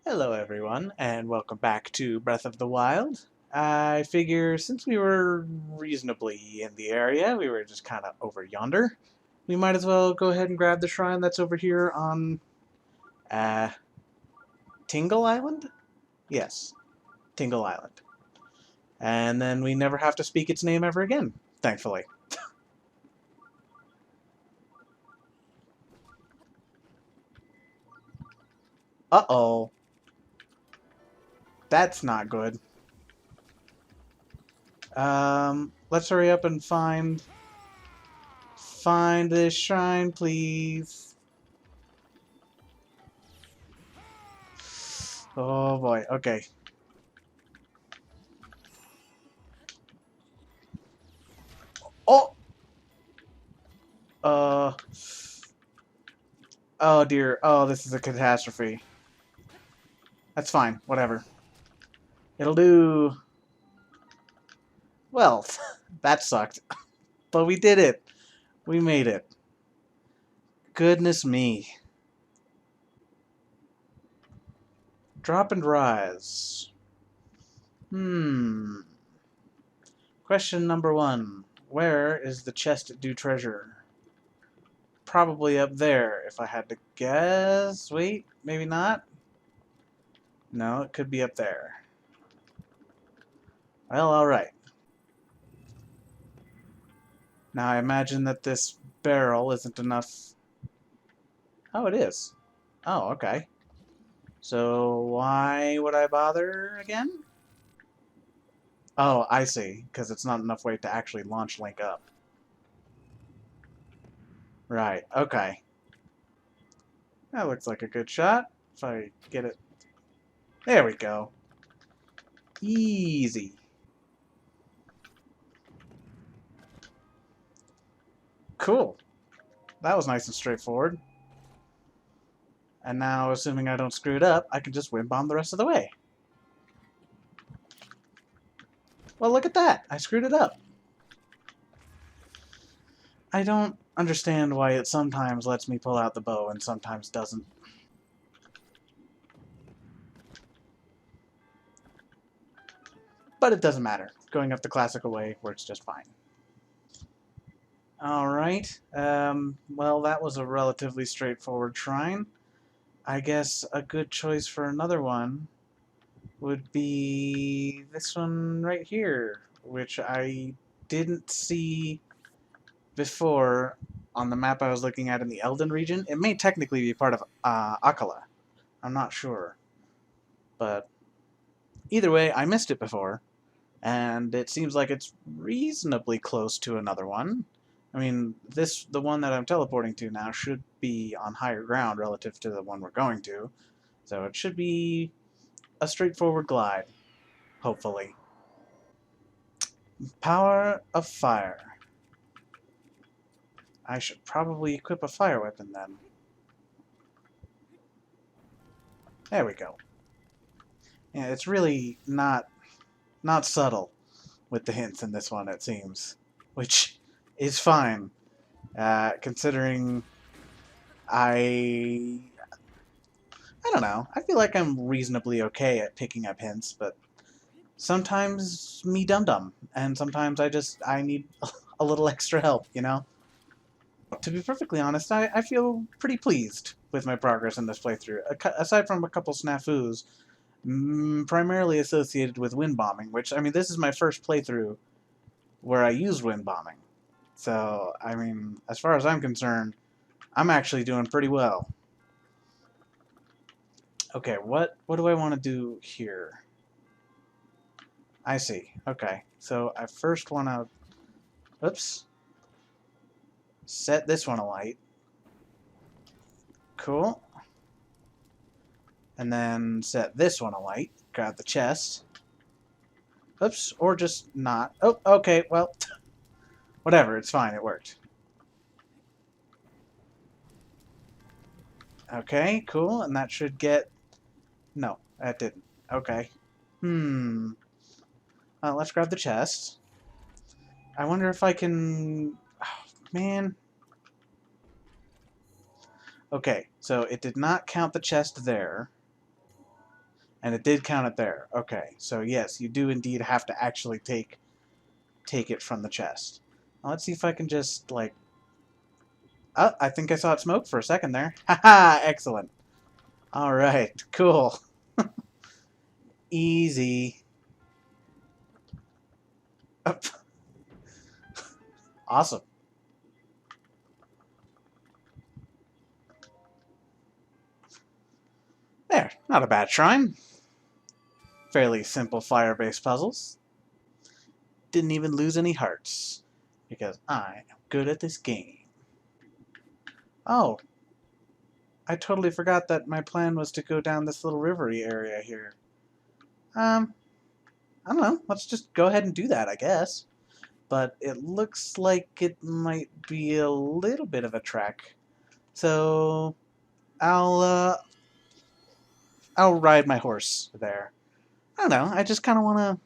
Hello, everyone, and welcome back to Breath of the Wild. I figure since we were reasonably in the area, we were just kind of over yonder, we might as well go ahead and grab the shrine that's over here on uh, Tingle Island? Yes, Tingle Island. And then we never have to speak its name ever again, thankfully. Uh-oh. That's not good. Let's hurry up and find this shrine, please. Oh boy, okay. Oh! Uh... Oh dear. Oh, this is a catastrophe. That's fine. Whatever. It'll do. Well, that sucked. But we did it. We made it. Goodness me. Drop and rise. Hmm. Question number one. Where is the chest due treasure? Probably up there, if I had to guess. Wait, maybe not? No, it could be up there. Well, alright. Now I imagine that this barrel isn't enough. Oh, it is. Oh, okay. So why would I bother again? Oh, I see. Because it's not enough weight to actually launch Link up. Right, okay. That looks like a good shot. If I get it. There we go. Easy. Cool. That was nice and straightforward. And now, assuming I don't screw it up, I can just wind bomb the rest of the way. Well, look at that. I screwed it up. I don't understand why it sometimes lets me pull out the bow and sometimes doesn't. But it doesn't matter. Going up the classical way works just fine. Alright. Well, that was a relatively straightforward shrine. I guess a good choice for another one would be this one right here, which I didn't see before on the map I was looking at in the Elden region. It may technically be part of Akala. I'm not sure. But either way, I missed it before, and it seems like it's reasonably close to another one. I mean, the one that I'm teleporting to now should be on higher ground relative to the one we're going to, so it should be a straightforward glide, hopefully. Power of fire. I should probably equip a fire weapon then. There we go. Yeah, it's really not subtle with the hints in this one, it seems, which is fine, considering I don't know. I feel like I'm reasonably okay at picking up hints, but sometimes me dum dum, and sometimes I need a little extra help, you know. To be perfectly honest, I feel pretty pleased with my progress in this playthrough. Aside from a couple snafus, primarily associated with wind bombing, which I mean, this is my first playthrough where I used wind bombing. So I mean, as far as I'm concerned, I'm actually doing pretty well. Okay, what do I want to do here? I see. Okay, so I first want to, oops, set this one alight. Cool. And then set this one alight. Grab the chest. Oops, or just not. Oh, okay, well, whatever, it's fine, it worked. Okay, cool, and that should get, no, that didn't. Okay. Let's grab the chest. I wonder if I can, oh, man. Okay, so it did not count the chest there. And it did count it there. Okay, so yes, you do indeed have to actually take it from the chest. Now let's see if I can just, like... Oh, I think I saw it smoke for a second there. Haha, excellent. Alright, cool. Easy. Oh, awesome. There, not a bad shrine. Fairly simple fire-based puzzles. Didn't even lose any hearts. Because I am good at this game. Oh, I totally forgot that my plan was to go down this little rivery area here. I don't know. Let's just go ahead and do that, I guess. But it looks like it might be a little bit of a trek. So I'll ride my horse there. I don't know. I just kind of want to.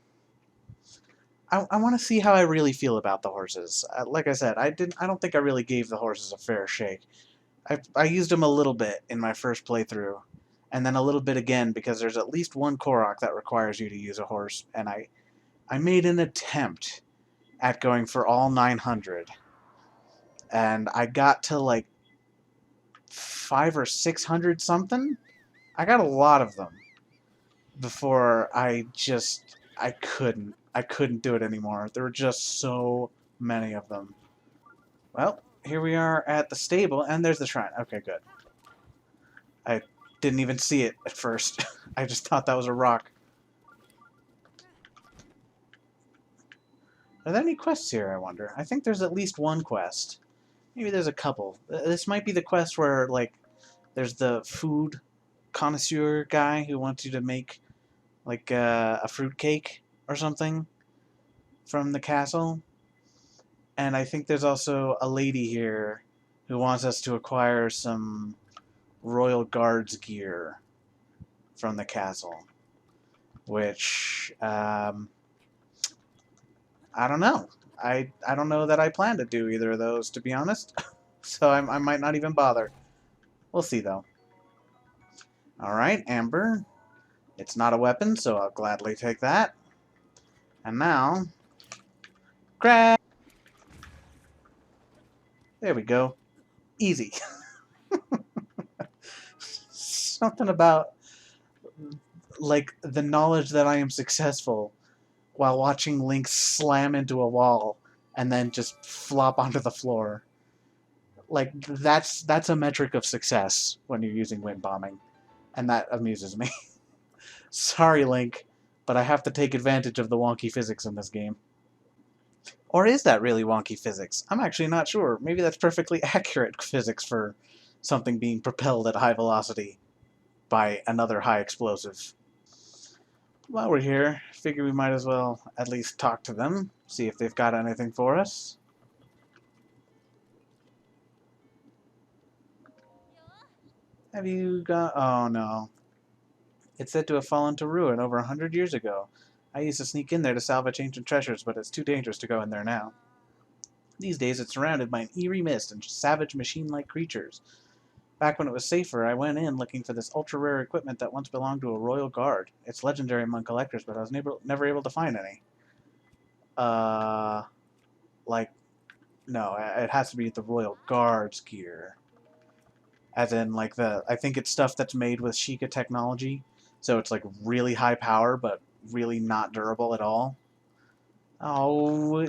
I want to see how I really feel about the horses. Like I said, I don't think I really gave the horses a fair shake. I used them a little bit in my first playthrough, and then a little bit again because there's at least one Korok that requires you to use a horse, and I made an attempt at going for all 900, and I got to like 500 or 600 something. I got a lot of them before I couldn't do it anymore. There were just so many of them. Well, here we are at the stable, and there's the shrine. Okay, good. I didn't even see it at first. I just thought that was a rock. Are there any quests here, I wonder? I think there's at least one quest. Maybe there's a couple. This might be the quest where, like, there's the food connoisseur guy who wants you to make, like, a fruit cake or something from the castle. And I think there's also a lady here who wants us to acquire some royal guards gear from the castle. Which, I don't know. I don't know that I plan to do either of those, to be honest. So I might not even bother. We'll see, though. Alright, Amber. It's not a weapon, so I'll gladly take that. And now... grab! There we go. Easy. Something about, like, the knowledge that I am successful while watching Link slam into a wall and then just flop onto the floor. Like, that's a metric of success when you're using wind bombing. And that amuses me. Sorry, Link, but I have to take advantage of the wonky physics in this game. Or is that really wonky physics? I'm actually not sure. Maybe that's perfectly accurate physics for something being propelled at high velocity by another high explosive. While we're here, figure we might as well at least talk to them, see if they've got anything for us. Have you got... oh no. It's said to have fallen to ruin over 100 years ago. I used to sneak in there to salvage ancient treasures, but it's too dangerous to go in there now. These days it's surrounded by an eerie mist and savage machine-like creatures. Back when it was safer, I went in looking for this ultra-rare equipment that once belonged to a royal guard. It's legendary among collectors, but I was never able to find any. Like, no, it has to be the royal guard's gear. As in, like, I think it's stuff that's made with Sheikah technology, so it's, like, really high power, but really not durable at all. Oh,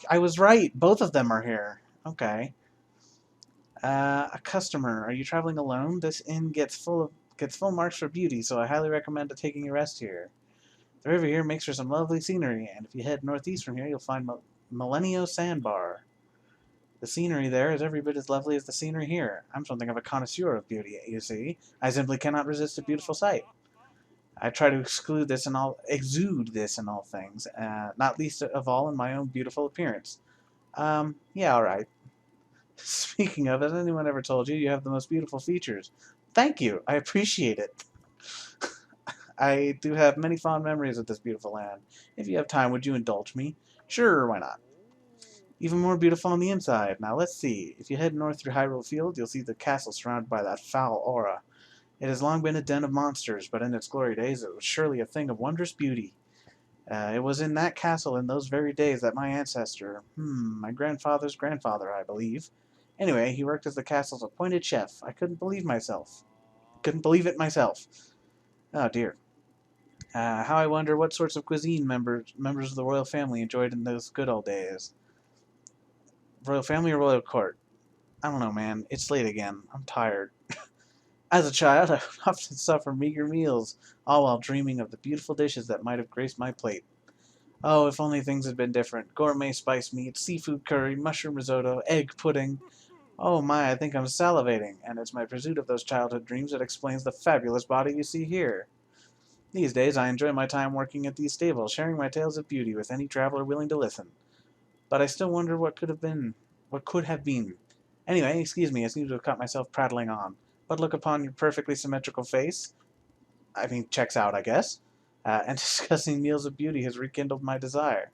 I was right. Both of them are here. Okay. A customer. Are you traveling alone? This inn gets full marks for beauty, so I highly recommend taking a rest here. The river here makes for some lovely scenery, and if you head northeast from here, you'll find Millennium Sandbar. The scenery there is every bit as lovely as the scenery here. I'm something of a connoisseur of beauty, you see. I simply cannot resist a beautiful sight. I try to exude this in all things, not least of all in my own beautiful appearance. Yeah, alright. Speaking of, has anyone ever told you you have the most beautiful features? Thank you, I appreciate it. I do have many fond memories of this beautiful land. If you have time, would you indulge me? Sure, why not? Even more beautiful on the inside. Now let's see. If you head north through Hyrule Field, you'll see the castle surrounded by that foul aura. It has long been a den of monsters, but in its glory days it was surely a thing of wondrous beauty. It was in that castle in those very days that my ancestor, my grandfather's grandfather, I believe. Anyway, he worked as the castle's appointed chef. I couldn't believe myself. Couldn't believe it myself. Oh dear. How I wonder what sorts of cuisine members of the royal family enjoyed in those good old days. Royal family or royal court? I don't know, man. It's late again. I'm tired. As a child, I would often suffer meager meals, all while dreaming of the beautiful dishes that might have graced my plate. Oh, if only things had been different. Gourmet spice meat, seafood curry, mushroom risotto, egg pudding. Oh my, I think I'm salivating, and it's my pursuit of those childhood dreams that explains the fabulous body you see here. These days, I enjoy my time working at these stables, sharing my tales of beauty with any traveler willing to listen. But I still wonder what could have been. What could have been. Anyway, excuse me, I seem to have caught myself prattling on. But look upon your perfectly symmetrical face. I mean, checks out, I guess. And discussing meals of beauty has rekindled my desire.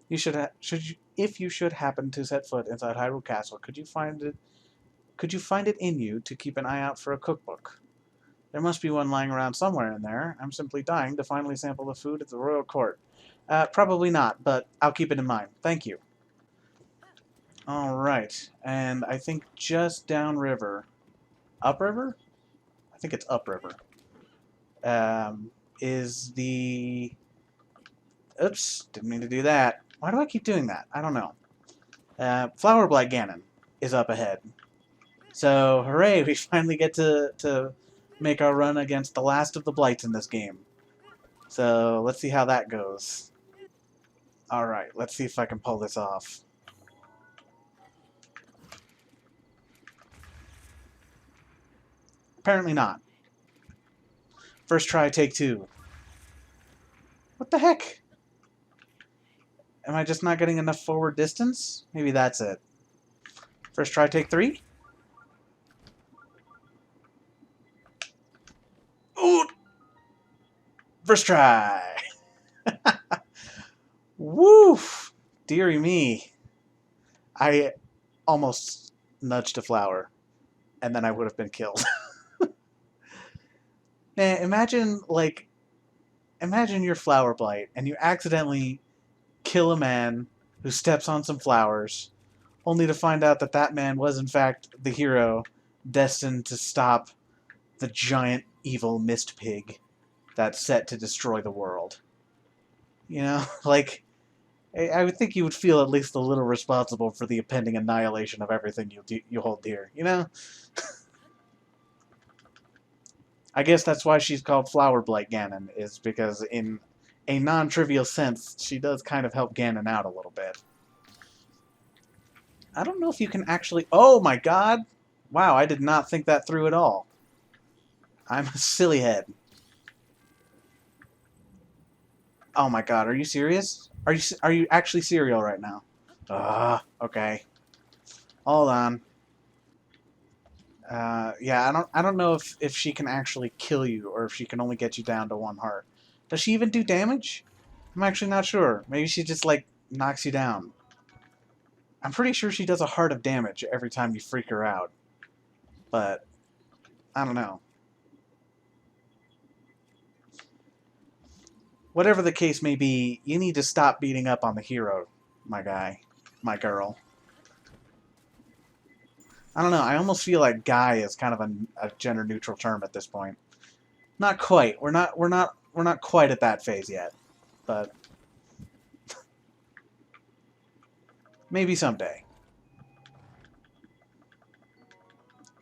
If you should happen to set foot inside Hyrule Castle, could you find it in you to keep an eye out for a cookbook? There must be one lying around somewhere in there. I'm simply dying to finally sample the food at the royal court. Probably not, but I'll keep it in mind. Thank you. Alright, and I think just downriver. Upriver? I think it's upriver. Is the... Oops, didn't mean to do that. Why do I keep doing that? I don't know. Flower Blight Ganon is up ahead. So, hooray, we finally get to make our run against the last of the Blights in this game. So, let's see how that goes. Alright, let's see if I can pull this off. Apparently not. First try, take two. What the heck? Am I just not getting enough forward distance? Maybe that's it. First try, take three. Ooh! First try! Woof! Deary me. I almost nudged a flower, and then I would have been killed. Man, imagine your flower blight, and you accidentally kill a man who steps on some flowers, only to find out that that man was in fact the hero destined to stop the giant evil mist pig that's set to destroy the world. You know, like, I would think you would feel at least a little responsible for the impending annihilation of everything you hold dear, you know? I guess that's why she's called Flower Blight Ganon, is because in a non-trivial sense, she does kind of help Ganon out a little bit. I don't know if you can actually... Oh my god! Wow, I did not think that through at all. I'm a silly head. Oh my god, are you serious? Are you actually serial right now? Okay. Hold on. Yeah, I don't know if she can actually kill you or if she can only get you down to one heart. Does she even do damage? I'm actually not sure. Maybe she just like knocks you down. I'm pretty sure she does a heart of damage every time you freak her out. But I don't know. Whatever the case may be, you need to stop beating up on the hero, my guy, my girl. I don't know, I almost feel like guy is kind of a gender neutral term at this point. Not quite. We're not quite at that phase yet. But maybe someday.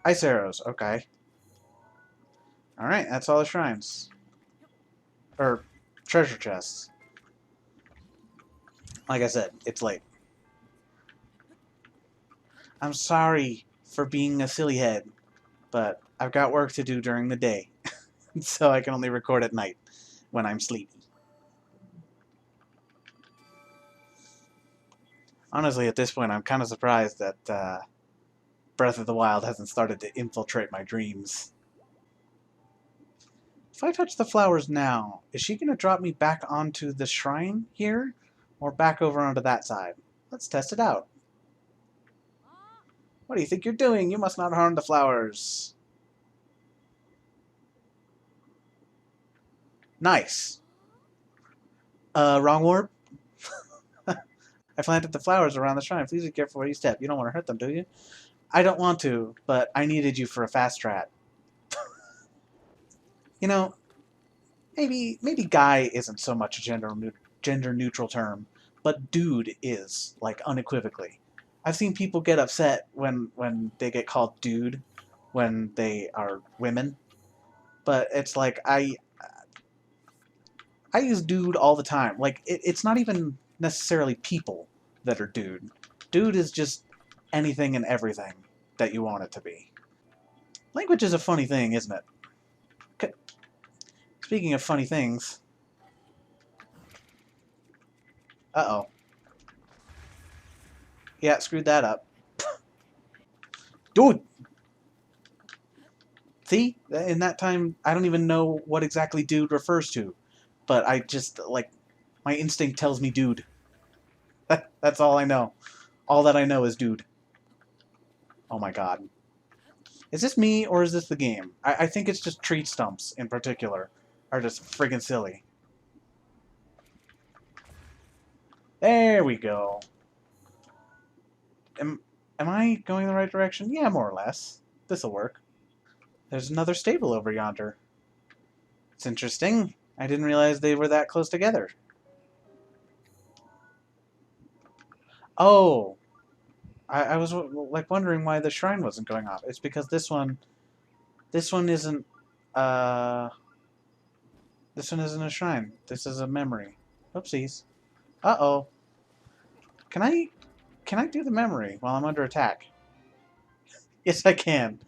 Ice arrows, okay. Alright, that's all the shrines. Or treasure chests. Like I said, it's late. I'm sorry for being a silly head, but I've got work to do during the day, so I can only record at night when I'm sleepy. Honestly, at this point, I'm kind of surprised that Breath of the Wild hasn't started to infiltrate my dreams. If I touch the flowers now, is she going to drop me back onto the shrine here? Or back over onto that side? Let's test it out. What do you think you're doing? You must not harm the flowers. Nice. Wrong warp. I planted the flowers around the shrine. Please be careful where you step. You don't want to hurt them, do you? I don't want to, but I needed you for a fast strat. You know, maybe guy isn't so much a gender neutral term, but dude is, like, unequivocally. I've seen people get upset when they get called dude when they are women, but it's like I use dude all the time. Like, it's not even necessarily people that are dude. Dude is just anything and everything that you want it to be. Language is a funny thing, isn't it? Speaking of funny things, uh-oh. Yeah, screwed that up. Dude! See? In that time, I don't even know what exactly dude refers to. But I just, like, my instinct tells me dude. That's all I know. All that I know is dude. Oh my god. Is this me, or is this the game? I think it's just tree stumps, in particular, are just friggin' silly. There we go. Am, am I going in the right direction? Yeah, more or less. This'll work. There's another stable over yonder. It's interesting. I didn't realize they were that close together. Oh, I was like wondering why the shrine wasn't going off. It's because this one isn't, uh, this one isn't a shrine. This is a memory. Oopsies. Uh-oh. Can I do the memory while I'm under attack? Yes, I can.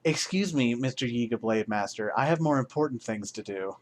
Excuse me, Mr. Yiga Blade Master. I have more important things to do.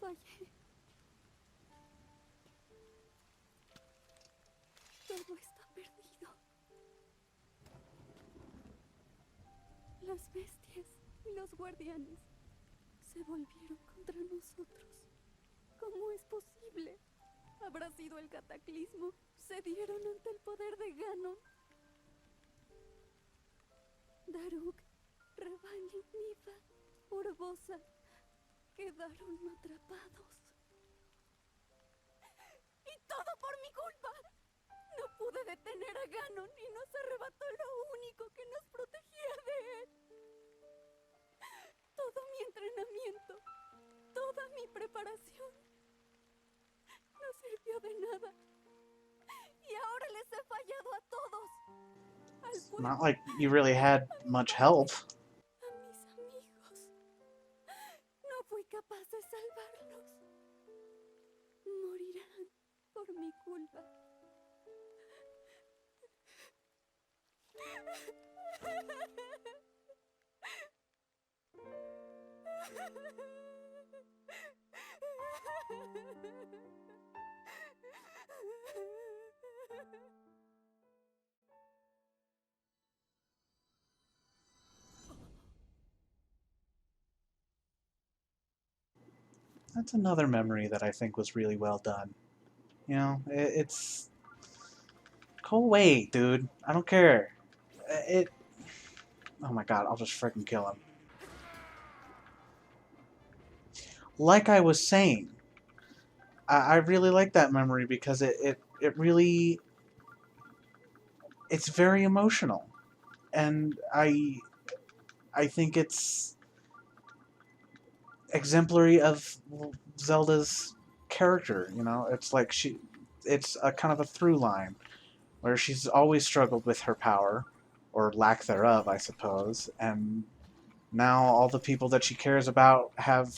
Fallé. Todo está perdido. Las bestias y los guardianes se volvieron contra nosotros. ¿Cómo es posible? ¿Habrá sido el cataclismo? Se dieron ante el poder de Ganon. Daruk, Ravani, Nifa, Urbosa quedaron atrapados. ¡Y todo por mi culpa! No pude detener a Ganon y nos arrebató lo único que nos protegía de él. Todo mi entrenamiento, toda mi preparación, no sirvió de nada. Y ahora les he fallado a todos. Al pueblo, Not like you really had much help. a mis amigos. No fui capaz de salvarlos. Morirán por mi culpa. That's another memory that I think was really well done. You know, it's... Go away, dude. I don't care. It... Oh my god, I'll just freaking kill him. Like I was saying, I really like that memory because it really... It's very emotional. And I think it's exemplary of Zelda's character, you know? It's like it's a kind of a through line where she's always struggled with her power, or lack thereof, I suppose, and now all the people that she cares about have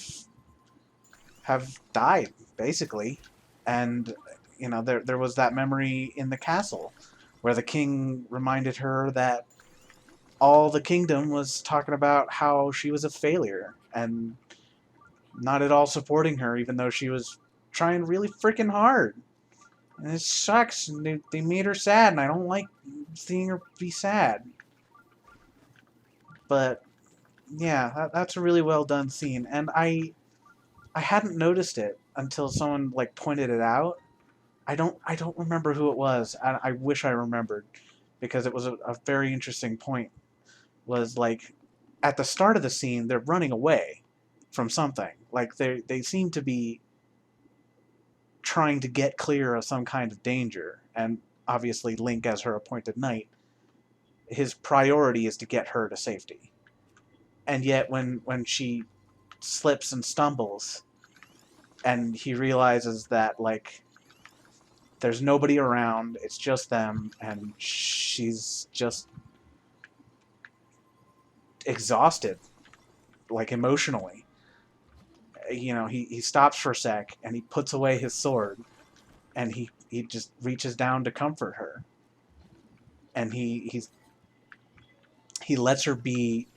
died, basically. And there was that memory in the castle where the king reminded her that all the kingdom was talking about how she was a failure and not at all supporting her, even though she was trying really freaking hard. And it sucks. And they made her sad, and I don't like seeing her be sad. But yeah, that's a really well done scene, and I hadn't noticed it until someone like pointed it out. I don't remember who it was. I wish I remembered because it was a very interesting point. Was like at the start of the scene they're running away from something. Like they seem to be trying to get clear of some kind of danger, and obviously Link as her appointed knight, his priority is to get her to safety. And yet when she slips and stumbles and he realizes that like there's nobody around, it's just them, and she's just exhausted, like emotionally. He stops for a sec and he puts away his sword and he just reaches down to comfort her. And he lets her be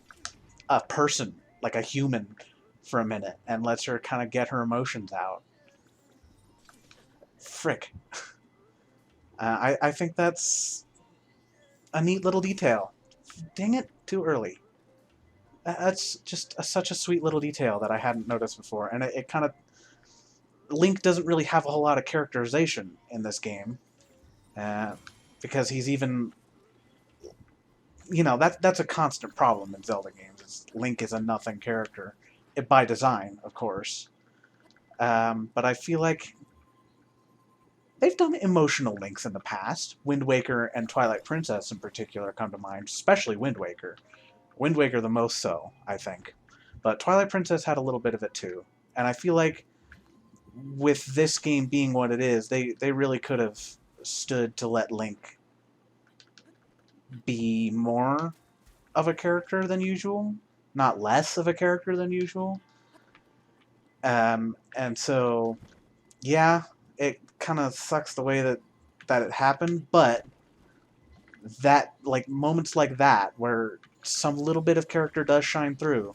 a person, like a human, for a minute, and lets her kind of get her emotions out. Frick. I think that's a neat little detail. Dang it, too early. That's just such a sweet little detail that I hadn't noticed before, and it kind of Link doesn't really have a whole lot of characterization in this game, uh, because he's even that's a constant problem in Zelda games. Link is a nothing character, by design, of course. But I feel like they've done emotional Links in the past. Wind Waker and Twilight Princess in particular come to mind, especially Wind Waker. Wind Waker the most so, I think. But Twilight Princess had a little bit of it too. And I feel like with this game being what it is, they really could have stood to let Link be more of a character than usual, not less of a character than usual. And so, yeah, it kind of sucks the way that it happened, but that like moments like that where some little bit of character does shine through,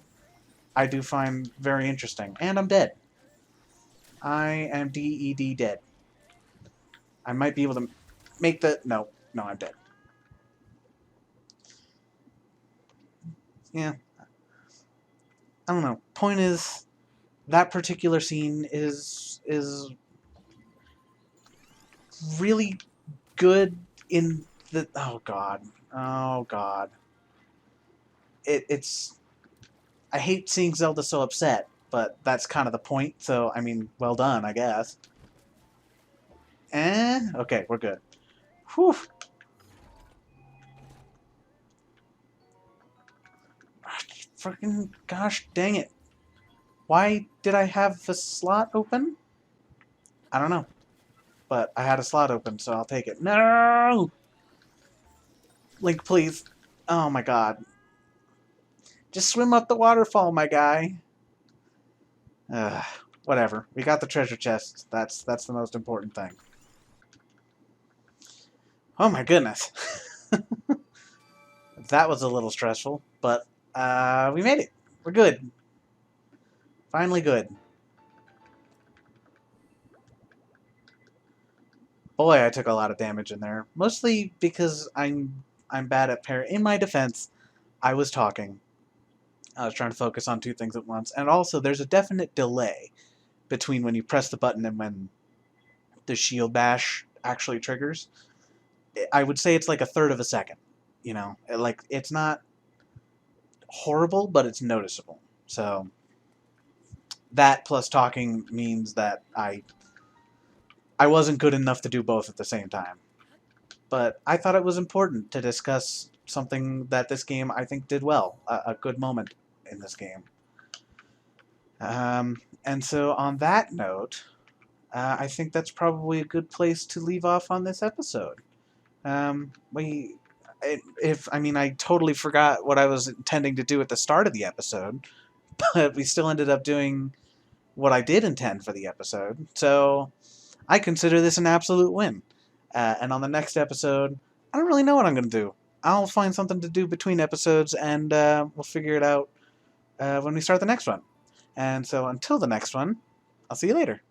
I do find very interesting. And I'm dead. I am DED dead. I might be able to make the no, I'm dead. Yeah, I don't know. Point is, that particular scene is really good in the oh god. It's I hate seeing Zelda so upset, but that's kind of the point. So I mean, well done, I guess. Okay, we're good. Whew. Freaking gosh dang it. Why did I have the slot open? I don't know. But I had a slot open, so I'll take it. No! Link, please. Oh my god. Just swim up the waterfall, my guy. Ugh, whatever. We got the treasure chest. That's the most important thing. Oh my goodness. That was a little stressful, but we made it. We're good. Finally good. Boy, I took a lot of damage in there. Mostly because I'm bad at parry. In my defense, I was talking. I was trying to focus on two things at once. And also, there's a definite delay between when you press the button and when the shield bash actually triggers. I would say it's like a third of a second. Like it's not horrible, but it's noticeable. So that plus talking means that I wasn't good enough to do both at the same time. But I thought it was important to discuss something that this game I think did well, a good moment in this game. And so on that note, I think that's probably a good place to leave off on this episode. I totally forgot what I was intending to do at the start of the episode, but we still ended up doing what I did intend for the episode. So I consider this an absolute win. And on the next episode, I don't really know what I'm going to do. I'll find something to do between episodes, and we'll figure it out when we start the next one. And so until the next one, I'll see you later.